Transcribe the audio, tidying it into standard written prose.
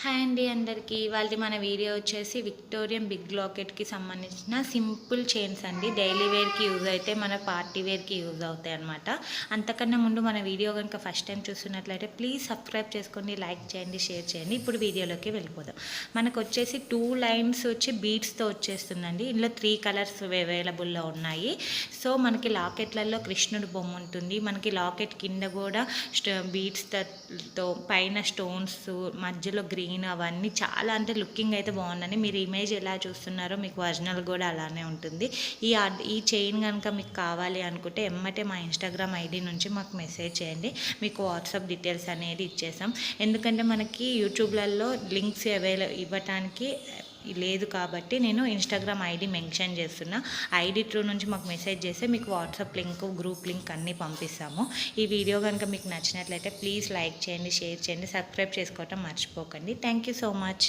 Hi అండి అందరికీ. ఇవాళ మన వీడియో వచ్చేసి విక్టోరియన్ బిగ్ లాకెట్‌కి సంబంధించిన సింపుల్ చైన్స్ అండి. డైలీ వేర్‌కి యూజ్ అయితే మన పార్టీ వేర్‌కి యూజ్ అవుతాయన్నమాట. అంతకన్నా ముందు మన వీడియో కనుక ఫస్ట్ టైం చూస్తున్నట్లయితే ప్లీజ్ సబ్స్క్రైబ్ చేసుకోండి, లైక్ చేయండి, షేర్ చేయండి. ఇప్పుడు వీడియోలోకి వెళ్ళిపోదాం. మనకు వచ్చేసి 2 లైన్స్ వచ్చి బీడ్స్‌తో వచ్చేస్తుందండి. ఇందులో 3 కలర్స్ అవైలబుల్‌లో ఉన్నాయి. సో మనకి లాకెట్లలో కృష్ణుడి బొమ్మ ఉంటుంది. మనకి లాకెట్ కింద కూడా బీడ్స్‌తో పైన స్టోన్స్ మధ్యలో గ్రీన్ అవన్నీ చాలా అంటే లుకింగ్ అయితే బాగుందండి. మీరు ఇమేజ్ ఎలా చూస్తున్నారో మీకు ఒరిజినల్ కూడా అలానే ఉంటుంది. ఈ చైన్ కనుక మీకు కావాలి అనుకుంటే ఎమ్మటే మా ఇన్స్టాగ్రామ్ ఐడి నుంచి మాకు మెసేజ్ చేయండి. మీకు వాట్సాప్ డీటెయిల్స్ అనేది ఇచ్చేసాం. ఎందుకంటే మనకి యూట్యూబ్లలో లింక్స్ ఇవ్వటానికి లేదు కాబట్టి నేను ఇన్స్టాగ్రామ్ ఐడి మెన్షన్ చేస్తున్నా. ఐడి త్రూ నుంచి మాకు మెసేజ్ చేస్తే మీకు వాట్సాప్ లింక్, గ్రూప్ లింక్ అన్నీ పంపిస్తాము. ఈ వీడియో కనుక మీకు నచ్చినట్లయితే ప్లీజ్ లైక్ చేయండి, షేర్ చేయండి, సబ్స్క్రైబ్ చేసుకోవటం మర్చిపోకండి. Thank you so much.